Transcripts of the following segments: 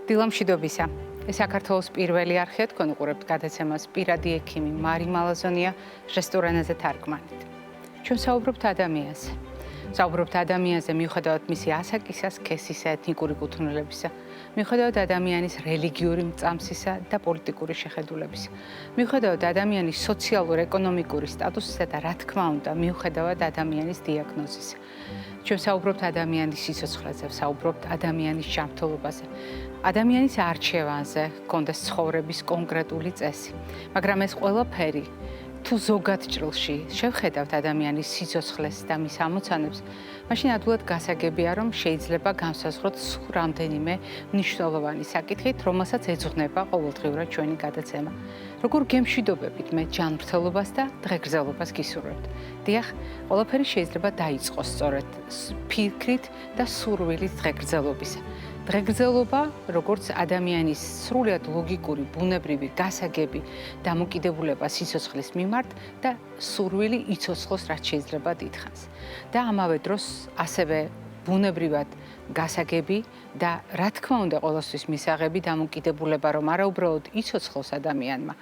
დილამშვიდობისა. საქართველოს პირველი არხია თქვენ უყურებთ გადაცემას პირადი ექიმი მარი მალაზონია რესტორანაზე თარგმანით. ჩვენ საუბრობთ ადამიანზე. საუბრობთ ადამიანზე მიუხედავად მისი ასაკისა, სქესისა, ეთნიკური კუთვნილებისა, მიუხედავად ადამიანის რელიგიური მწამსისა და პოლიტიკური შეხედულებისა, მიუხედავად ადამიანის სოციალურ-ეკონომიკური სტატუსისა და რა თქმა უნდა, მიუხედავად ადამიანის დიაგნოზისა. ჩვენ საუბრობთ ადამიანის სიცოცხლეზე, საუბრობთ ადამიანის ჯანმრთელობაზე, ადამიანის არჩევანზე, გქონდეს ცხოვრების კონკრეტული წესი. მაგრამ ეს ყველაფერი თუ ზოგად ჭრილში შევხედავთ ადამიანის სიცოცხლეს და მის ამოცანებს, მაშინ ადვილად გასაგებია, რომ შეიძლება განსაზღვროთ რამდენიმე მნიშვნელოვანი საკითხით, რომელსაც ეძღვნება ყოველდღიურად ჩვენი გადაცემა. როგორ გემშვიდობებით მე ჯანმრთელობას და დღეგრძელობას გისურვებთ. დიახ, ყველაფერი შეიძლება დაიწყოს სწორედ ფიქრით და სურვილით დღეგრძელობისა. დღეგრძელობა, როგორც ადამიანის სრულიად ლოგიკური, ბუნებრივი გასაგები დამოკიდებულება სიცოცხლის მიმართ და სურვილი იცოცხლოს რაც შეიძლება დიდხანს. და ამავე დროს ასევე ბუნებრივად გასაგები და რა თქმა უნდა ყოველთვის მისაღები დამოკიდებულება, რომ არა უბრალოდ იცოცხლოს ადამიანმა,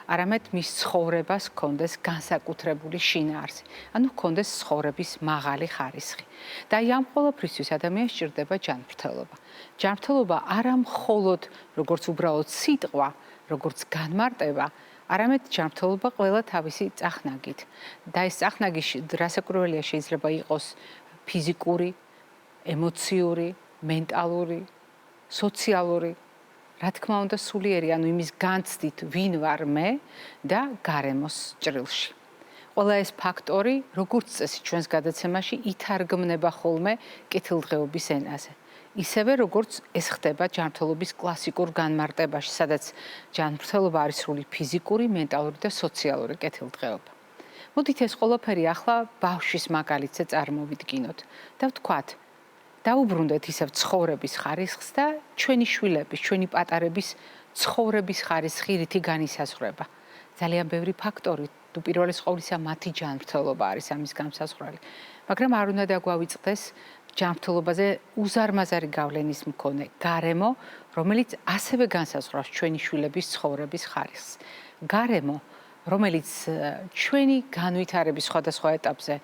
არამედ მის ცხოვრებას ჰქონდეს განსაკუთრებული შინაარსი, ანუ ჰქონდეს ცხოვრების მაღალი ხარისხი. და აი ამ ყველაფრისთვის ადამიანს სჭირდება ჯანმრთელობა. ჯანმრთელობა არა მხოლოდ როგორც უბრალოდ სიტყვა, როგორც განმარტება, არამედ ჯანმრთელობა ყველა თავისი წახნაგით. და ეს წახნაგი რასაკურველია შეიძლება იყოს ფიზიკური, ემოციური, მენტალური, სოციალური, რა თქმა უნდა სულიერი, ანუ იმის განცდით ვინ ვარ მე და გარემოს ჭრილში. ყველა ეს ფაქტორი, როგორც წესი ჩვენს გადაცემაში ითარგმნება ხოლმე კეთილდღეობის ენაზე. ისევე როგორც ეს ხდება ჯანმრთელობის კლასიკურ განმარტებაში, სადაც ჯანმრთელობა არის სრული ფიზიკური, მენტალური და სოციალური კეთილდღეობა. მოდით ეს ყველაფერი ახლა ბავშვის მაგალითზე წარმოვიდგინოთ და ვთქვათ, დაუბრუნდეთ ისევ ცხოვრების ხარისხს და ჩვენი შვილების, ჩვენი პატარების ცხოვრების ხარისხი რითი განისაზღვრება. ძალიან ბევრი ფაქტორი, უპირველეს ყოვლისა მათი ჯანმრთელობა არის ამის განსაზღვრელი. მაგრამ არ უნდა დაგვავიწყდეს ჯანმრთელობაზე უზარმაზარი გავლენის მქონე გარემო, რომელიც ასევე განსაზღვრავს ჩვენი შვილების ცხოვრების ხარისხს. გარემო, რომელიც ჩვენი განვითარების სხვადასხვა ეტაპზე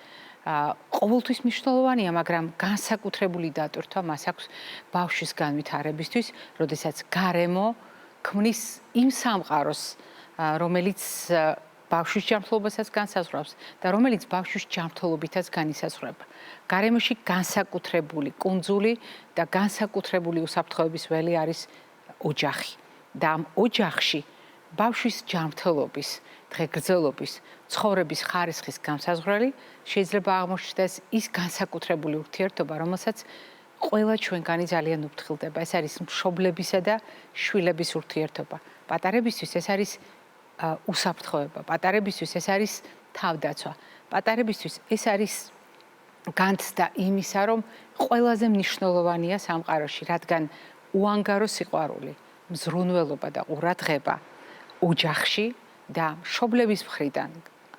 ყოველთვის მნიშვნელოვანია, მაგრამ განსაკუთრებული დატვირთვა მას აქვს ბავშვის განვითარებისთვის, როდესაც გარემო ქმნის იმ სამყაროს, რომელიც ბავშვის ჯანმრთელობასაც განსაზღვრავს და რომელიც ბავშვის ჯანმრთელობითაც განისაზღვრება. გარემოში განსაკუთრებული კუნძული და განსაკუთრებული უსაფრთხოების ველი არის ოჯახი. და ამ ოჯახში ბავშვის ჯანმრთელობის, დღეგრძელობის, ცხოვრების ხარისხის განსაზღვრელი შეიძლება აღმოჩნდეს ის განსაკუთრებული ურთიერთობა, რომელსაც ყველა ჩვენგანი ძალიან უფრთხილდება. ეს არის მშობლებისა და შვილების ურთიერთობა. პატარებისთვის ეს არის უსაფრთხოება, პატარებისთვის ეს არის თავდაცვა, პატარებისთვის ეს არის განცდა იმისა, რომ ყველაზე მნიშვნელოვანია სამყაროში, რადგან უანგარო სიყვარული, მზრუნველობა და ყურადღება ოჯახში და მშობლების მხრიდან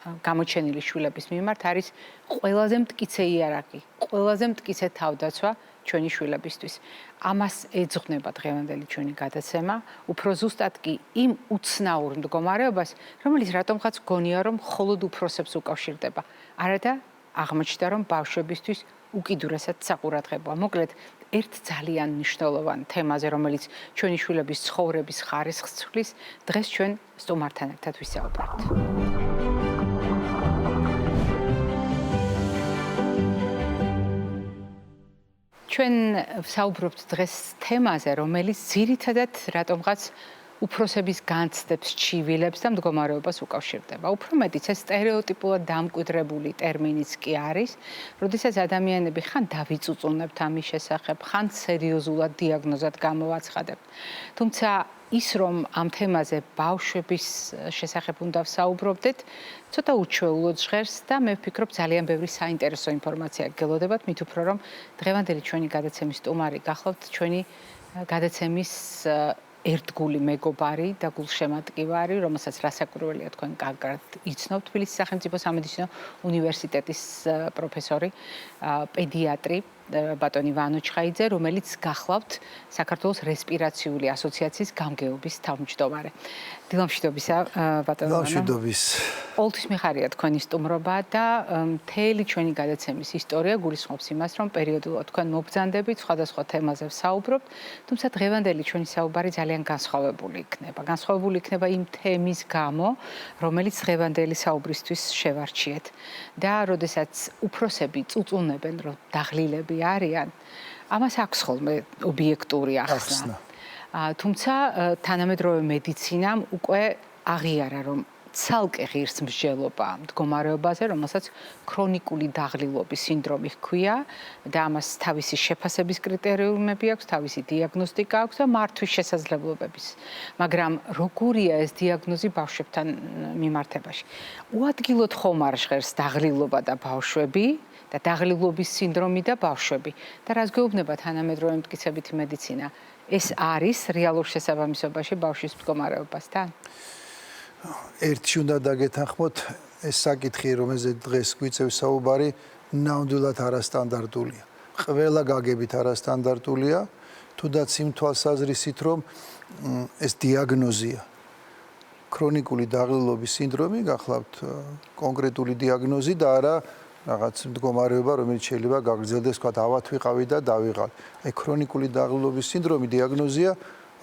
გამოჩენილი შვილების მიმართ არის ყველაზე მტკიცე იარაღი, ყველაზე მტკიცე თავდაცვა ჩვენი შვილებისთვის. ამას ეძღვნება დღევანდელი ჩვენი გადაცემა, უფრო ზუსტად კი იმ უცნაურ მდგომარეობას, რომელიც რატომღაც გონია, რომ მხოლოდ უფროსებს უკავშირდება. არადა აღმოჩნდა, რომ ბავშვებისთვის უკიდურესად საყურადღებოა. მოკლედ, ერთ ძალიან მნიშვნელოვან თემაზე, რომელიც ჩვენი შვილების ცხოვრების ხარისხს ცვლის, დღეს ჩვენ სტუმართან ერთად ვისაუბრებთ. ჩვენ ვსაუბრობთ დღეს თემაზე, რომელიც ძირითადად რატომღაც უფროსების განცდებს, ჩივილებს და მდგომარეობას უკავშირდება. უფრო მეტიც ეს სტერეოტიპულად დამკვიდრებული ტერმინიც კი არის, როდესაც ადამიანები ხან დავიწუწუნებთ ამის შესახებ, ხან სერიოზულად დიაგნოზად გამოვაცხადებთ. თუმცა ის, რომ ამ თემაზე ბავშვების შესახებ უნდა ვსაუბრობდეთ, ცოტა უჩვეულოდ ჟღერს და მე ვფიქრობ ძალიან ბევრი საინტერესო ინფორმაცია გელოდებათ, მით უფრო რომ დღევანდელი ჩვენი გადაცემის სტუმარი გახლავთ ჩვენი გადაცემის ერთგული მეგობარი და გულშემატკივარი, რომელსაც რასაკურველია თქვენ კარგად იცნობთ, თბილისის სახელმწიფო სამედიცინო უნივერსიტეტის პროფესორი, პედიატრი ბატონი ვანო ჩხაიძე, რომელიც გახლავთ საქართველოს რესპირაციული ასოციაციის გამგეობის თავმჯდომარე. დილამშვიდობისა, ბატონო ვანო. დილამშვიდობის. ყოველთვის მიხარია თქვენი სტუმრობა და მთელი ჩვენი გადაცემის ისტორია გულისხმობს იმას, რომ პერიოდულად თქვენ მობრძანდებით, სხვადასხვა თემაზე ვსაუბრობთ, თუმცა დღევანდელი ჩვენი საუბარი ძალიან განსხვავებული იქნება. განსხვავებული იქნება იმ თემის გამო, რომელიც დღევანდელი საუბრისთვის შევარჩიეთ. და როდესაც უფროსები წუწუნებენ, რომ დაღლილები არიან, ამას აქვს ხოლმე ობიექტური ახსნა. თუმცა თანამედროვე მედიცინამ უკვე აღიარა, რომ ცალკე ღირს მსჯელობა მდგომარეობაზე, რომელსაც ქრონიკული დაღლილობის სინდრომი ჰქვია და ამას თავისი შეფასების კრიტერიუმები აქვს, თავისი დიაგნოსტიკა აქვს და მართვის შესაძლებლობების. მაგრამ როგორია ეს დიაგნოზი ბავშვებთან მიმართებაში? უადგილოდ ხომ არ ჟღერს დაღლილობა და ბავშვები და დაღლილობის სინდრომი და ბავშვები და რას გვეუბნება თანამედროვე მტკიცებითი მედიცინა? ეს არის რეალურ შესაბამისობაში ბავშვის მდგომარეობასთან? ერთი უნდა დაგეთანხმოთ, ეს საკითხი, რომელზეც დღეს გვიწევს საუბარი, ნამდვილად არასტანდარტულია. ყველა გაგებით არასტანდარტულია, თუნდაც იმ თვალსაზრისით, რომ ეს დიაგნოზია. ქრონიკული დაღლილობის სინდრომი გახლავთ კონკრეტული დიაგნოზი და არა რაღაც მდგომარეობა, რომელიც შეიძლება გაგრძელდეს, თქვა ავად ვიყავი და დავიღალ. აი ქრონიკული დაღლილობის სინდრომი დიაგნოზია,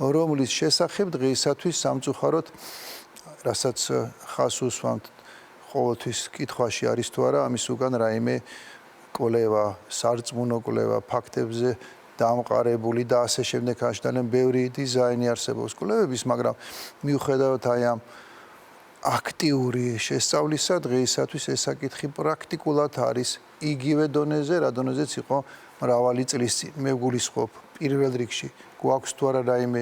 რომლის შესახებ დღეისათვის სამწუხაროდ რასაც ხას უსვამთ ყოველთვის კითხვაში არის თუ არა ამის უკან რაიმე კვლევა, სარწმუნო კვლევა, ფაქტებზე დამყარებული და ასე შემდეგ აშდალენ ბევრი დიზაინი არსებობს კვლევების, მაგრამ მიუხედავად აი ამ აქტიური შესწავლისა დღეისათვის ეს საკითხი პრაქტიკულად არის იგივე დონეზე, რა დონეზეც იყო მრავალი წლის წინ. მე ვგულისხმობ პირველ რიგში გვაქვს თუ არა რაიმე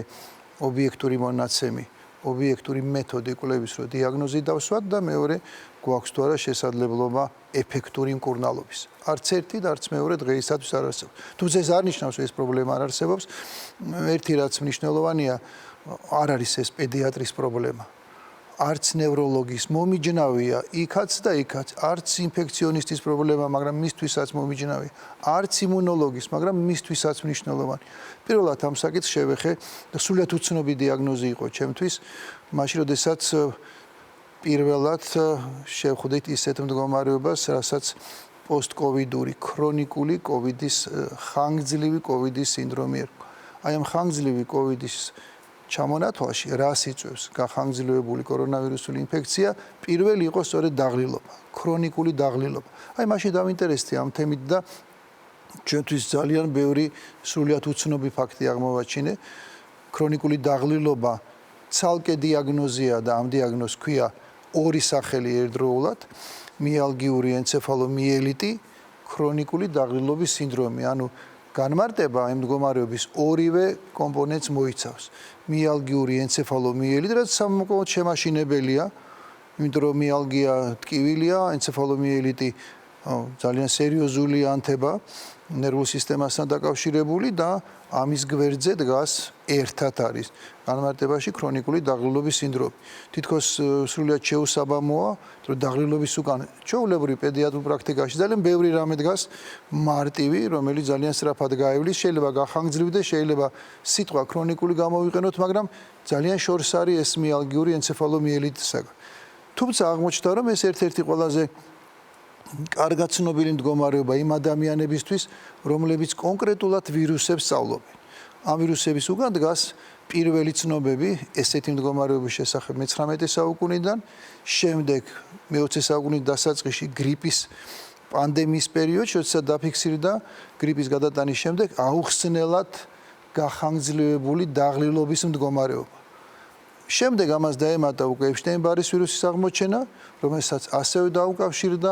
ობიექტური მონაცემი, ობიექტური მეთოდი კვლევის, რომ დიაგნოზი დავსვათ და მეორე გვაქვს თუ არა შესაძლებლობა ეფექტური მკურნალობის. არც ერთი და არც მეორე დღეისათვის არ არსებობს. თუმცა ეს არ ნიშნავს, რომ ეს პრობლემა არ არსებობს. ერთი რაც მნიშვნელოვანია, არ არის ეს პედიატრის პრობლემა. არც ნევროლოგის მომიჯნავია იქაც და იქაც, არც ინფექციონისტის პრობლემა, მაგრამ მისთვისაც მომიჯნავია, არც იმუნოლოგის, მაგრამ მისთვისაც მნიშვნელოვანი. პირველად ამ საკითხს შევეხე და სულად უცნობი დიაგნოზი იყო ჩემთვის, მაშინ როდესაც პირველად შევხვდით ისეთ მდგომარეობას, რასაც პოსტკოვიდური ქრონიკული კოვიდის ხანგრძლივი კოვიდის სინდრომი ერქვა. აი ამ ხანგრძლივი კოვიდის ჩამონათვალში რას იწვევს გახანგრძლივებული კორონავირუსული ინფექცია, პირველი იყო სწორედ დაღლილობა, ქრონიკული დაღლილობა. აი მაშინ დავინტერესდი ამ თემით და ჩვენთვის ძალიან ბევრი სრულიად უცნობი ფაქტი აღმოვაჩინე. ქრონიკული დაღლილობა ცალკე დიაგნოზია და ამ დიაგნოზს ჰქვია ორი სახელი ერთდროულად, მიალგიური ენცეფალომიელიტი, ქრონიკული დაღლილობის სინდრომი, ანუ განმარტება იმ მდგომარეობის ორივე კომპონენტს მოიცავს. მიალგიური ენცეფალომიელიტი, რაც სამკურნალოდ შემაშინებელია, იმიტომ რომ მიალგია ტკივილია, ენცეფალომიელიტი ძალიან სერიოზული ანთება, ნერვულ სისტემასთან დაკავშირებული და ამის გვერდზე დგას ერთად არის განმარტებაში ქრონიკული დაღლილობის სინდრომი. თითქოს სრულიად შეუსაბამოა, რომ დაღლილობის უკან ჩვეულებრივ პედიატრულ პრაქტიკაში ძალიან ბევრი რამე დგას მარტივი, რომელიც ძალიან სწრაფად გაივლის, შეიძლება გახანგრძლივდეს, შეიძლება სიტყვა ქრონიკული გამოვიყენოთ, მაგრამ ძალიან შორს არის ეს მიალგიური ენცეფალომიელიტისაგან. თუმცა აღმოჩნდა, რომ ეს ერთ-ერთი ყველაზე კარგად ცნობილი მდგომარეობა იმ ადამიანებისთვის, რომლებიც კონკრეტულად ვირუსებს სწავლობენ. ამ ვირუსების უკან დგას პირველი ცნობები ესეთი მდგომარეობის შესახებ მე-19 საუკუნიდან, შემდეგ მე-20 საუკუნის დასაწყისში გრიპის პანდემიის პერიოდში, როდესაც დაფიქსირდა გრიპის გადატანის შემდეგ აუხსნელად გახანგრძლივებული დაღლილობის მდგომარეობა. შემდეგ ამას დაემატა უკვე ეპშტეინ-ბარის ვირუსის აღმოჩენა, რომელსაც ასევე დაუკავშირდა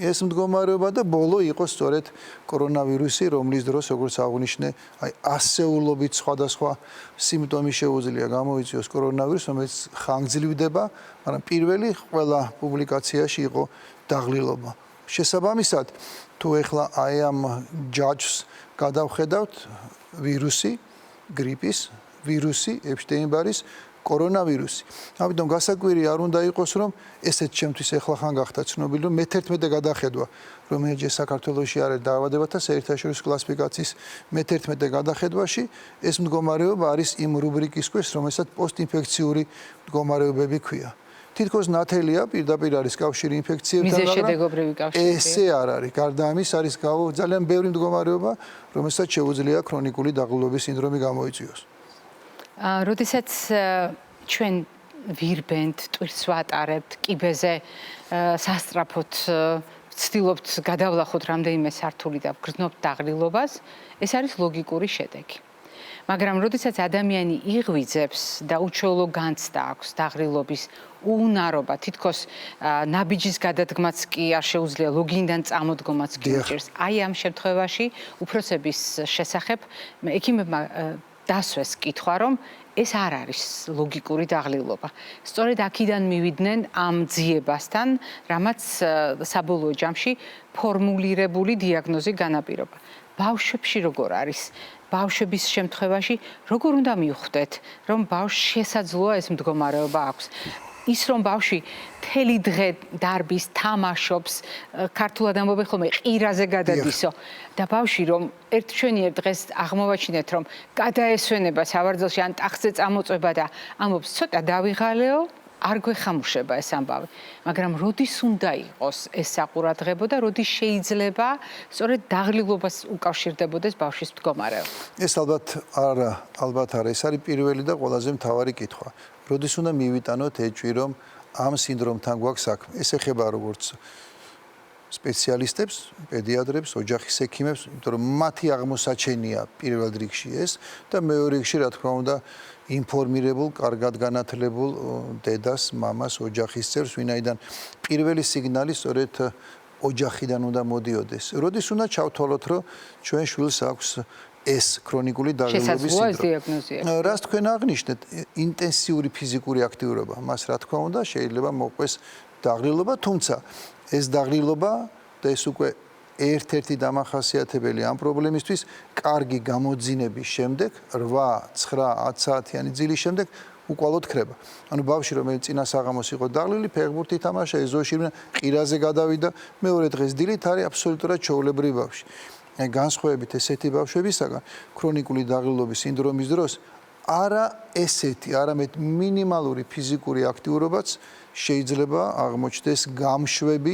ეს მდგომარეობა და ბოლო იყო სწორედ კორონავირუსი, რომლის დროს, როგორც აღნიშნე, აი ასეულობით სხვადასხვა სიმპტომი შეუძლია გამოიწვიოს კორონავირუსს, რომელიც ხანგრძლივდება, მაგრამ პირველი ყველა პუბლიკაციაში იყო დაღლილობა. შესაბამისად, თუ ეხლა აი ამ ჯაჭვს გადავხედავთ ვირუსი, გრიპის ვირუსი, ეპშტეინ-ბარის, კორონავირუსი. ამიტომ გასაკვირი არ უნდა იყოს, რომ ესეც ჩემთვის ეხლახან გახდა ცნობილი, რომ მე-11 გადახედვა, რომელჯერ საქართველოში არის დაავადებათა საერთაშორისო კლასიფიკაციის მე-11 გადახედვაში, ეს მდგომარეობა არის იმ რუბრიკის ქვეშ, რომელსაც პოსტინფექციური მდგომარეობები ქვია. თითქოს ნათელია პირდაპირ არის კავშირი ინფექციებთან, მიზეშედეგობრივი კავშირი. ესე არ არის. გარდა ამის არის ძალიან ბევრი მდგომარეობა, რომელსაც შეუძლია ქრონიკული დაღლილობის სინდრომი გამოიწვიოს. როდესაც ჩვენ ვირბენთ, ტვირთს ვატარებთ, კიბეზე სასწრაფოდ ვცდილობთ გადავლახოთ რამდენიმე სართული და ვგრძნობთ დაღლილობას, ეს არის ლოგიკური შედეგი. მაგრამ როდესაც ადამიანი იღვიძებს და უჩვეულო განცდა აქვს დაღლილობის უნარობა, თითქოს ნაბიჯის გადადგმაც კი არ შეუძლია, ლოგინიდან წამოდგომაც კი უჭირს. აი ამ შემთხვევაში უფროსების შესახებ ექიმებმა დასვეს კითხვა, რომ ეს არ არის ლოგიკური დაღლილობა. სწორედ აქედან მივიდნენ ამ ძიებასთან, რამაც საბოლოო ჯამში ფორმულირებული დიაგნოზი განაპირობა. ბავშვებში როგორ არის? ბავშვების შემთხვევაში როგორ უნდა მივხვდეთ, რომ ბავშვს შესაძლოა ეს მდგომარეობა აქვს? ის რომ ბავშვი მთელი დღე დარბის, თამაშობს, ქართულად ამბობენ ხოლმე ყირაზე გადადისო და ბავშვი რომ ერთშვენიერ დღეს აღმოვაჩინეთ, რომ გადაესვენება სავარძელში ან ტახტზე წამოწვება და ამბობს ცოტა დავიღალეო, არ გვეხამუშება ეს ამბავი. მაგრამ როდის უნდა იყოს ეს საყურადღებო და როდის შეიძლება სწორედ დაღლილობას უკავშირდებოდეს ბავშვის მდგომარეობა? ეს ალბათ არა, ეს არის პირველი და ყველაზე მთავარი კითხვა. როდის უნდა მივიტანოთ ეჭვი, რომ ამ სინდრომთან გვაქვს საქმე? ეს ეხება როგორც სპეციალისტებს, პედიატრებს, ოჯახის ექიმებს, იმიტომ რომ მათი აღმოსაჩენია პირველ რიგში ეს და მეორე რიგში, რა თქმა უნდა, ინფორმირებულ, კარგად განათლებულ დედას, მამას, ოჯახის წევრს, ვინაიდან პირველი სიგნალი სწორედ ოჯახიდან უნდა მოდიოდეს. როდის უნდა ჩავთვალოთ, რომ ჩვენ შვილს აქვს ეს ქრონიკული დაღლილობის სინდრომი. რას თქვენ აღნიშნეთ? ინტენსიური ფიზიკური აქტივობა. მას რა თქმა უნდა შეიძლება მოყვეს დაღლილობა, თუმცა ეს დაღლილობა და ეს უკვე ერთ-ერთი დამახასიათებელი ამ პრობლემისთვის კარგი გამოძინების შემდეგ 8-9-10 საათიანი ძილის შემდეგ უკვალოდ ქრება. ანუ ბავშვი რომელიც წინა საღამოს იყო დაღლილი, ფეხბურთი თამაშა, ეზოში ყირაზე გადავიდა, მეორე დღეს დილით არის აბსოლუტურად ჩვეულებრივი ბავშვი. განსხვავებით ესეთი ბავშვებისაგან ქრონიკული დაღლილობის სინდრომის დროს არა ესეთი, არამედ მინიმალური ფიზიკური აქტიურობაც შეიძლება აღმოჩნდეს გამშვები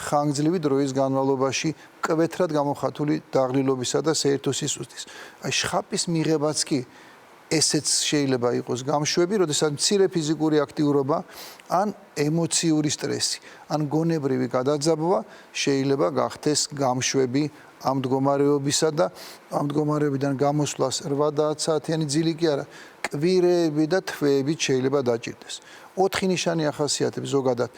ხანგრძლივი დროის განმავლობაში მკვეთრად გამოხატული დაღლილობისა და საერთო სისუსტის. აი შხაპის მიღებაც კი ესეც შეიძლება იყოს გამშვები, როდესაც მცირე ფიზიკური აქტიურობა ან ემოციური სტრესი, ან გონებრივი გადაძაბვა შეიძლება გახდეს გამშვები ამ მდგომარეობისა და ამ მდგომარეობიდან გამოსვლას 8-10 საათიანი ძილი კი არა, კვირეები და თვეებით შეიძლება დაჭირდეს. 4 ნიშანი ახასიათებს ზოგადად,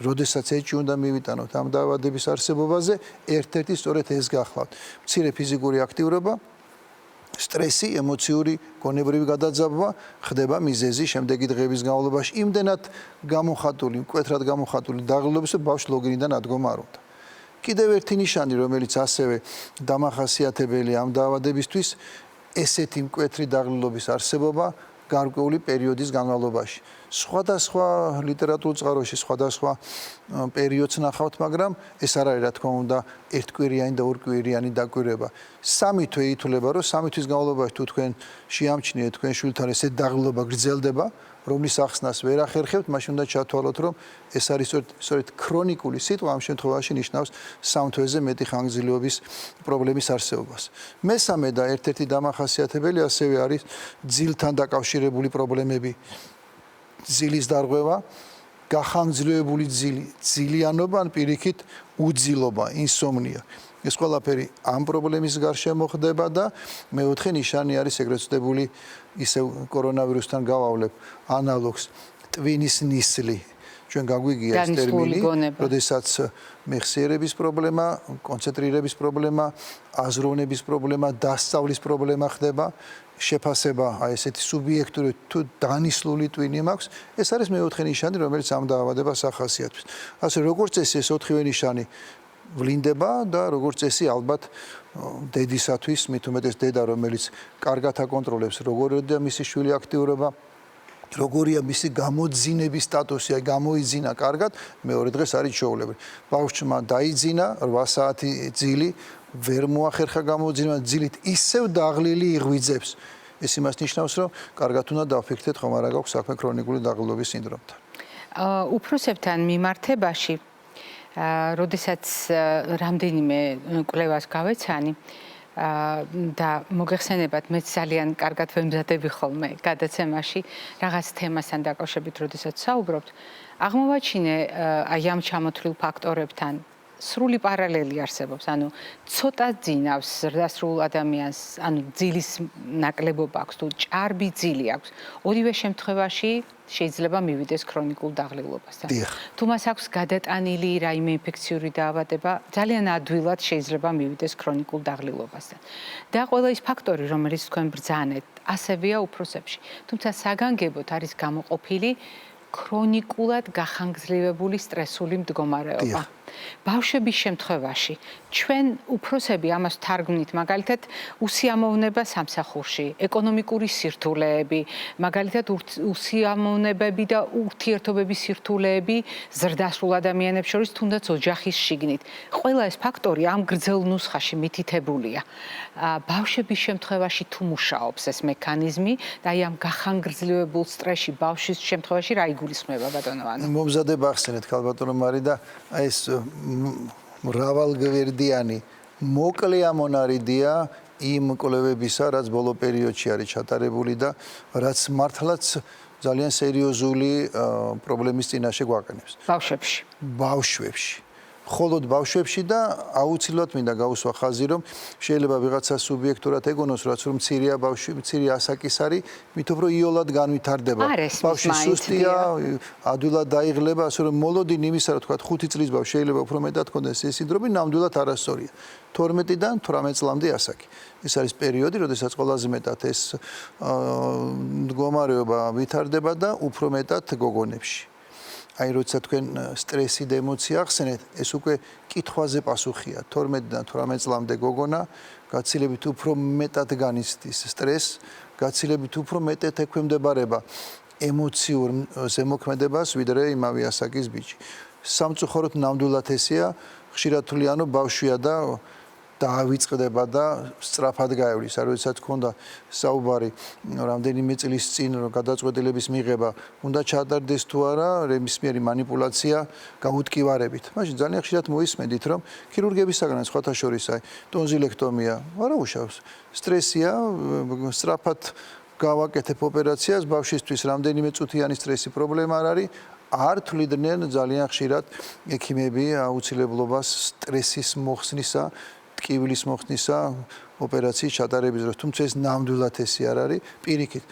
როდესაც ეჭვი უნდა მივიტანოთ ამ დაავადების არსებობაზე, ერთ-ერთი სწორედ ეს გახლავთ. მცირე ფიზიკური აქტიურობა, სტრესი, ემოციური, გონებრივი გადაძაბვა ხდება მიზეზი შემდეგი დღეების განმავლობაში. იმდენად გამოხატული, მკვეთრად გამოხატული დაღლილობის, რომ ბავშვს ლოგინიდან ადგომა არ უნდა. კიდევ ერთი ნიშანი, რომელიც ასევე დამახასიათებელია ამ დაავადებისთვის, ესეთი მკვეთრი დაღლილობის არსებობა გარკვეული პერიოდის განმავლობაში. სხვადასხვა ლიტერატურულ წყაროში სხვადასხვა პერიოდს ნახავთ, მაგრამ ეს არ არის, რა თქმა უნდა, ერთკვირიანი და ორკვირიანი დაკვირვება. 3 თვე ითვლება, რომ 3 თვის განმავლობაში თუ თქვენ შეამჩნიეთ თქვენ შვილთან ესეთ დაღლილობა გრძელდება, რომლის ახსნას ვერ ახერხებთ, მაშინ უნდა ჩათვალოთ, რომ ეს არის სწორედ ქრონიკული სიტყვა, ამ შემთხვევაში ნიშნავს 3 თვეზე მეტი ხანგრძლივობის პრობლემის არსებობას. მესამე და ერთ-ერთი დამახასიათებელი ასევე არის ძილთან დაკავშირებული პრობლემები. ძილის დარღვევა, გახანგრძლივებული ძილი, ძილიანობა ან პირიქით უძილობა, ინსომნია. ეს ყველაფერი ამ პრობლემის გარშემო ხდება და მეოთხე ნიშანი არის ეგრეთ წოდებული ისევ კორონავირუსთან გავავლებ ანალოგს ტვინის ნისლი. ჩვენ გაგვიგია ეს ტერმინი, როდესაც მეხსიერების პრობლემა, კონცენტრირების პრობლემა, აზროვნების პრობლემა, დასწავლის პრობლემა ხდება, შეფასება აი ესეთი სუბიექტური თუ განისლული ტვინი მაქვს, ეს არის მეოთხე ნიშანი, რომელიც ამ დაავადებას ახასიათებს. ასე როგორც ეს 4-ვე ნიშანი ვლინდება და როგორც წესი ალბათ დედისათვის, მით უმეტეს დედა, რომელიც კარგად აკონტროლებს როგორია მისი შვილი აქტიურობა, როგორია მისი გამოძინების სტატუსი, აი გამოიძინა კარგად, მეორე დღეს არის ჩვეულებრივი. ბავშვმა დაიძინა 8 საათი ძილი, ვერ მოახერხა გამოძინება, ძილით ისევ დაღლილი იღვიძებს. ეს იმას ნიშნავს, რომ კარგად უნდა დავფიქრდეთ, ხომ არა გაქვს საქმე ქრონიკული დაღლილობის სინდრომთან. უფროსებთან მიმართებაში, როდესაც რამდენიმე კვლევას გავეცანი და მოგეხსენებათ, მეც ძალიან კარგად ვემზადები ხოლმე გადაცემაში რაღაც თემასთან დაკავშირებით, როდესაც საუბრობთ, აღმოვაჩინე აი ამ ჩამოთვლილ ფაქტორებთან სრული პარალელი არსებობს, ანუ ცოტა ძინავს ზრდასრულ ადამიანს, ანუ ძილის ნაკლებობა აქვს თუ ჭარბი ძილი აქვს, ორივე შემთხვევაში შეიძლება მივიდეს ქრონიკულ დაღლილობასთან. თუ მას აქვს გადატანილი რაიმე ინფექციური დაავადება, ძალიან ადვილად შეიძლება მივიდეს ქრონიკულ დაღლილობასთან. და ყველა ის ფაქტორი, რომელიც თქვენ ბრძანეთ, ასევეა უფროსებში. თუმცა საგანგებოდ არის გამოყოფილი ქრონიკულად გახანგრძლივებული სტრესული მდგომარეობა. ბავშვების შემთხვევაში ჩვენ უფროსები ამას თარგმნით, მაგალითად, უსიამოვნება სამსახურში, ეკონომიკური სირთულეები, მაგალითად უსიამოვნებები და ურთიერთობების სირთულეები ზრდასრულ ადამიანებს შორის, თუნდაც ოჯახის შიგნით. ყველა ეს ფაქტორი ამ გრძელ ნუსხაში მითითებულია. ბავშვების შემთხვევაში თუ მუშაობს ეს მექანიზმი და აი ამ გახანგრძლივებულ სტრესში ბავშვის შემთხვევაში რა იგულისხმება ბატონო ვანო? მომზადება ახსენეთ ქალბატონო მარი და აი ეს მრავალგვერდიანი მოკლე ამონარიდია იმ კვლევებისა, რაც ბოლო პერიოდში არის ჩატარებული და რაც მართლაც ძალიან სერიოზული პრობლემის წინაშე გვაყენებს. ბავშვებში. მხოლოდ ბავშვებში და აუცილებლად მინდა გავუსვა ხაზი, რომ შეიძლება ვიღაცა სუბიექტურად ეგონოს, რაც რომ მცირეა ბავშვი, მცირე ასაკის არის, მით უფრო იოლად განვითარდება. ბავშვი სუსტია, ადვილად დაიღლება, ასე რომ მოლოდინი იმისა, რომ თქვა 5 წლის ბავშვი შეიძლება უფრო მეტად ჰქონდეს ეს სინდრომი, ნამდვილად არასწორია. 12-დან 18 წლამდე ასაკი. ეს არის პერიოდი, როდესაც ყველაზე მეტად ეს მდგომარეობა ვითარდება და უფრო მეტად გოგონებში. აი როცა თქვენ სტრესი და ემოცია ახსენეთ, ეს უკვე კითხვაზე პასუხია. 12-დან 18 წლამდე გოგონა გაცილებით უფრო მეტად განიცდის სტრესს, გაცილებით უფრო მეტად ექვემდებარება ემოციურ ზემოქმედებას, ვიდრე იმავე ასაკის ბიჭი. სამწუხაროდ ნამდვილად ესეა, ხშირად თვლიანო ბავშვია და დაავიწყდება და სწრაფად გაევლის. როდესაც გქონდა საუბარი რამდენიმე წლის წინ გადაწყვეტილების მიღება, უნდა ჩატარდეს თუ არა ნებისმიერი манипуляცია გაუთკივარებით. მაშინ ძალიან ხშირად მოისმენთ, რომ ქირურგებისაგან სხვათა შორის აი ტონზილექტომია არა უშავს. სტრესია, სწრაფად გავაკეთებ ოპერაციას, ბავშვისთვის რამდენიმე წუთიანი სტრესი პრობლემა არ არის. არ თვლიდნენ ძალიან ხშირად ექიმები აუცილებლობას სტრესის მოხსნისა ტკივილის მოხსნისა ოპერაციის ჩატარების დროს, თუმცა ეს ნამდვილად ესე არ არის. პირიქით,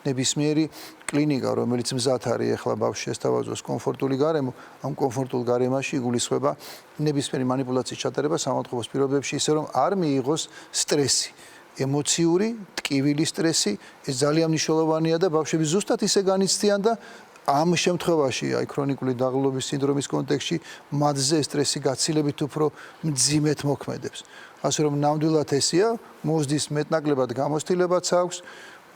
ნებისმიერი კლინიკა, რომელიც მზად არის ახლა ბავშვს შესთავაზოს კომფორტული გარემო, ამ კომფორტულ გარემოში იგულისხმება ნებისმიერი манипуляციის ჩატარება სამავთხოვოს პირობებში, ისე რომ არ მიიღოს სტრესი. ემოციური, ტკივილი სტრესი, ეს ძალიან მნიშვნელოვანია და ბავშვები ზუსტად ისე განიცდიან და ამ შემთხვევაში, აი ქრონიკული დაღლილობის სინდრომის კონტექსტში, მათზე სტრესი გაცილებით უფრო მძიმედ მოქმედებს. ასე რომ ნამდვილად ესეა, მოზდის მეტნაკლებად გამოცდილებაც აქვს,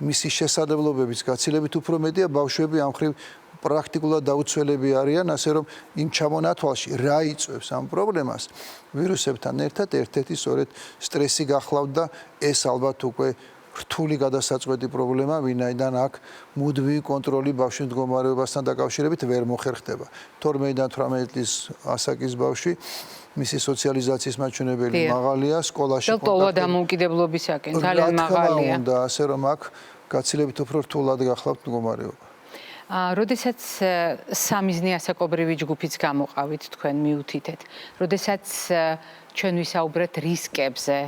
მისი შესაძლებლობებიც გაცილებით უფრო მეტია, ბავშვები ამ ხრივ პრაქტიკულად დაუცველები არიან, ასე რომ იმ ჩამონათვალში რა იწვევს ამ პრობლემას, ვირუსებთან ერთად ერთ-ერთი სწორედ სტრესი გახლავთ და ეს ალბათ უკვე რთული გადასაწყვეტი პრობლემა, ვინაიდან აქ მუდმივი კონტროლი ბავშვის მდგომარეობასთან დაკავშირებით ვერ მოხერხდება. 12-დან 18 წლის ასაკის ბავშვი მისი სოციალიზაციის მაჩვენებელი მაღალია, სკოლაში კონტაქტი დამოუკიდებლობისაკენ ძალიან მაღალია. და ასე რომ აქ გაცილებით უფრო რთულად გახლავთ მდგომარეობა. როდესაც სამიზნე ასაკობრივი ჯგუფიც გამოყავით თქვენ მიუთითეთ, როდესაც ჩვენ ვისაუბრეთ რისკებზე,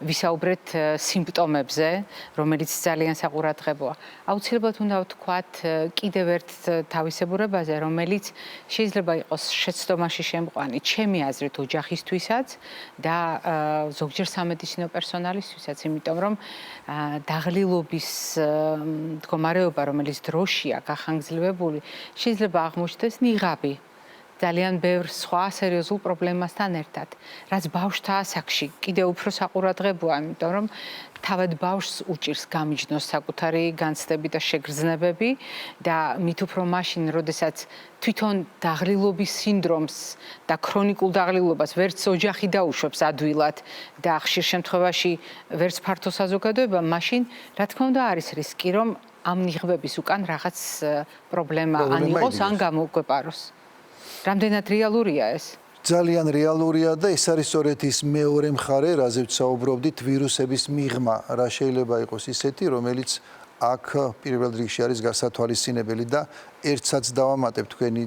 ვისაუბრეთ სიმპტომებზე, რომელიც ძალიან საყურადღებოა. აუცილებლად უნდა ვთქვათ კიდევ ერთ თავისებურებაზე, რომელიც შეიძლება იყოს შეცდომაში შემყვანი, ჩემი აზრით ოჯახისთვისაც და ზოგჯერ სამედიცინო პერსონალისთვისაც, იმიტომ რომ დაღლილობის მდგომარეობა, რომელიც დროშია გახანგრძლივებული, შეიძლება აღმოჩნდეს ნიღაბი. ძალიან ბევრ სხვა სერიოზულ პრობლემასთან ერთად, რაც ბავშვთა ასაკში კიდევ უფრო საყურადღებოა, იმიტომ რომ თავად ბავშვს უჭირს გამიჯნოს საკუთარი განცდები და შეგრძნებები და მით უფრო მაშინ, როდესაც თვითონ დაღლილობის სინდრომს და ქრონიკულ დაღლილობას ვერც ოჯახი დაუშვებს ადვილად და ხშირ შემთხვევაში ვერც ფართო საზოგადოება, მაშინ რა თქმა უნდა არის რისკი, რომ ამ ნიღბების უკან რაღაც პრობლემა ან იყოს, ან გამოგვეპაროს. რამდენად რეალურია ეს? ძალიან რეალურია და ეს არის სწორედ ის მეორე მხარე, რაზეც საუბრობდით, ვირუსების მიღმა, რა შეიძლება იყოს ისეთი, რომელიც აქ პირველ რიგში არის გასათვალისწინებელი და ერთსაც დავამატებ თქვენი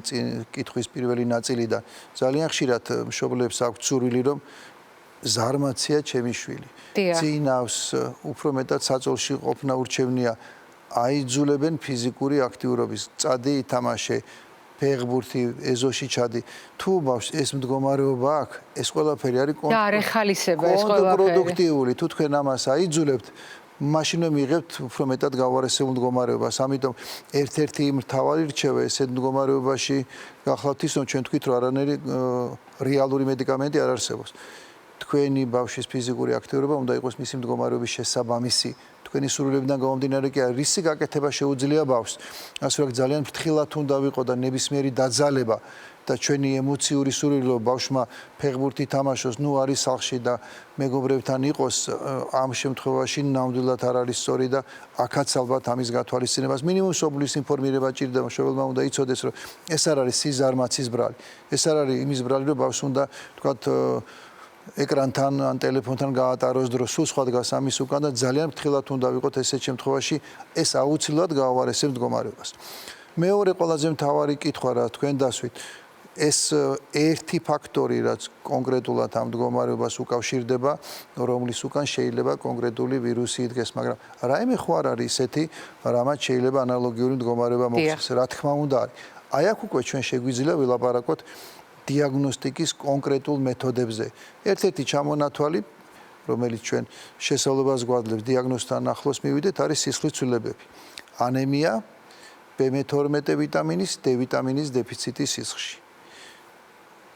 კითხვის პირველი ნაწილიდან. ძალიან ხშირად მშობლებს აქვთ სურვილი, რომ ზარმაცია ჩემი შვილი. წინავს უფრო მეტად საწოლში ყოფნა ურჩევნია. აიძულებენ ფიზიკური აქტიურობის, წადი ითამაშე, ფეხბურთი, ეზოში ჩადი. თუ ბავშვს ეს მდგომარეობა აქვს, ეს ყველაფერი არის კონტრპროდუქტიული. თუ თქვენ ამას აიძულებთ, მაშინვე მიიღებთ უფრო მეტად გავარესებულ მდგომარეობას. ამიტომ ერთ-ერთი მთავარი რჩევა ესეთ მდგომარეობაში გახლავთ ის, რომ ჩვენ თქვით, რომ არანაირი რეალური მედიკამენტი არ არსებობს. თქვენი ბავშვის ფიზიკური აქტიურობა უნდა იყოს მისი მდგომარეობის შესაბამისი. თქვენი სურვილებიდან გამომდინარე კი რისი გაკეთება შეუძლია ბავშვს. ასე რომ ძალიან ფრთხილად უნდა ვიყო და ნებისმიერი დაძალება და ჩვენი ემოციური სურვილი რომ ბავშვმა ფეხბურთი თამაშოს, ნუ არის სახლში და მეგობრებთან იყოს, ამ შემთხვევაში ნამდვილად არ არის სწორი და აქაც ალბათ ამის გათვალისწინებას მინიმუმ სოფლის ინფორმირება ჭირდება. მშობელმა უნდა იცოდეს, რომ ეს არ არის სიზარმაცის ბრალი. ეს არ არის იმის ბრალი, რომ ბავშვს უნდა თქვათ ეკრანთან ან ტელეფონთან გაატაროს დრო, სულ სხვა დგას ამის უკან და ძალიან ფრთხილად უნდა ვიყოთ ესეთ შემთხვევაში, ეს აუცილებლად გაავარესებს მდგომარეობას. მეორე ყველაზე მთავარი კითხვა რა თქვენ დასვით, ეს ერთი ფაქტორი, რაც კონკრეტულად ამ მდგომარეობას უკავშირდება, რომლის უკან შეიძლება კონკრეტული ვირუსი იდგეს, მაგრამ რაიმე ხო არ არის ისეთი, რამაც შეიძლება ანალოგიური მდგომარეობა მოხდეს, რა თქმა უნდა არის. აი აქ უკვე ჩვენ შეგვიძლია ვილაპარაკოთ დიაგნოსტიკის კონკრეტულ მეთოდებზე. ერთ-ერთი ჩამონათვალი, რომელიც ჩვენ შესაძლებლობას გვაძლევს დიაგნოზთან ახლოს მივიდეთ, არის სისხლის ცვლილებები. ანემია, B12 ვიტამინის, D ვიტამინის დეფიციტი სისხლში.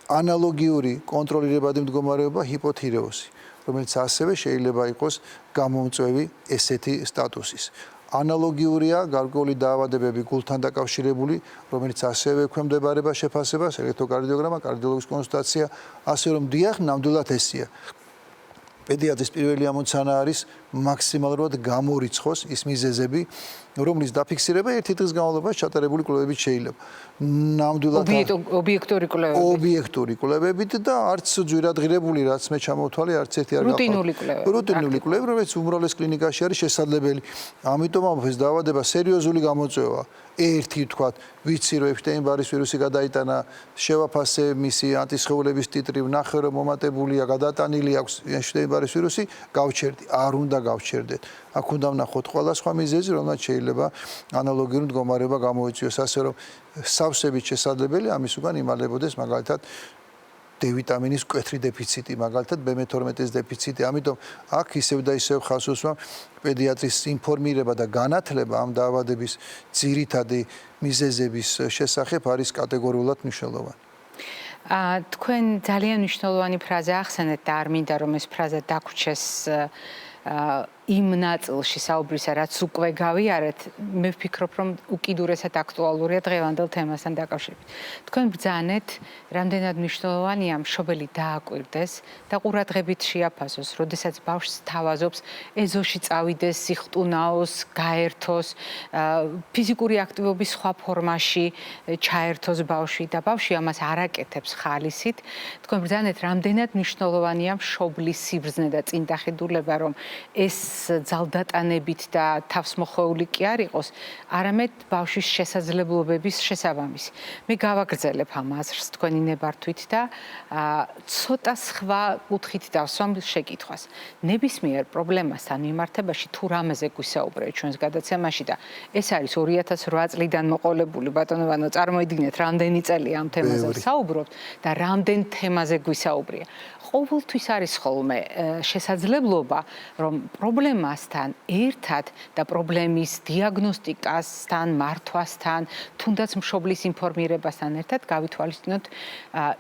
ანალოგიური კონტროლირებადი მდგომარეობა ჰიპოთირეოზი, რომელიც ასევე შეიძლება იყოს გამომწვევი ესეთი სტატუსის. ანალოგიურია გარკვეული დაავადებები გულთან დაკავშირებული, რომელიც ასევე ექვემდებარება შეფასებას, ელექტროკარდიოგრამა, კარდიოლოგის კონსულტაცია, ასე რომ დიახ, ნამდვილად ესია. პედიატრის პირველი ამოცანა არის მაქსიმალურად გამორიცხოს ის მიზეზები, რომლის დაფიქსირება ერთი დღის განმავლობაში ჩატარებული კვლევებით შეიძლება. ნამდვილად ობიექტური კვლევებით და არც ძვირადღირებული, რაც მე ჩამოვთვალე, არც ერთი არ გაყავთ. რუტინული კვლევები, რომელიც უმრავლეს კლინიკაში არის შესაძლებელი. ამიტომ ეს დაავადება სერიოზული გამოწვევა. ერთი თქვათ, ვიცი რომ ეფშტაინ-ბარის ვირუსი გადაიტანა, შევაფასე მისი ანტისხეულების ტიტრი, ვნახე რომ მომატებულია, გადატანილი აქვს ეფშტაინ-ბარის ვირუსი, გავჩერდი. არ უნდა გავჩერდეთ. აქ უნდა ვნახოთ ყველა სხვა მიზეზი, რომელსაც შეიძლება ანალოგიური მდგომარეობა გამოიწვიოს, ასე რომ სავსებით შესაძლებელი ამის უკან იმალებოდეს მაგალითად D ვიტამინის მკვეთრი დეფიციტი, მაგალითად B12-ის დეფიციტი. ამიტომ აქ ისევ და ისევ ხალხს უსვამ პედიატრის ინფორმირება და განათლება ამ დაავადების ძირითადი მიზეზების შესახებ არის კატეგორიულად მნიშვნელოვანი. თქვენ ძალიან მნიშვნელოვანი ფრაზა ახსენეთ და არ მინდა რომ ეს ფრაზა დაგვრჩეს იმ ნაწილში საუბრისა, რაც უკვე გავიარეთ, მე ვფიქრობ, რომ უკიდურესად აქტუალურია დღევანდელ თემასთან დაკავშირებით. თქვენ ბრძანეთ, რამდენად მნიშვნელოვანია მშობელი დააკვირდეს და ყურადღებით შეაფასოს, როდესაც ბავშვს თავაზობს ეზოში წავიდეს, სიხტუნაოს, გაერთოს, ფიზიკური აქტივობის სხვა ფორმაში ჩაერთოს ბავშვი და ბავშვი ამას არ აკეთებს ხალისით. თქვენ ბრძანეთ, რამდენად მნიშვნელოვანია მშობლის სიბრძნე და წინდახედულება, რომ ეს ძალდატანებით და თავსმოხვეული კი არ იყოს, არამედ ბავშვის შესაძლებლობების შესაბამისი. მე გავაგრძელებ ამ აზრს თქვენი ნებართვით და ცოტა სხვა კუთხით დავსვამ შეკითხვას. ნებისმიერ პრობლემასთან მიმართებაში თუ რამეზე გვისაუბრეთ ჩვენს გადაცემაში და ეს არის 2008 წლიდან მოყოლებული, ბატონო ვანო, წარმოიდგინეთ, რამდენი წელი ამ თემაზე ვსაუბრობთ და რამდენ თემაზე გვისაუბრია. ყოველთვის არის ხოლმე შესაძლებლობა, რომ პრობლემა პრობლემასთან ერთად და პრობლემის დიაგნოსტიკასთან, მართვასთან, თუნდაც მშობლის ინფორმირებასთან ერთად გავითვალისწინოთ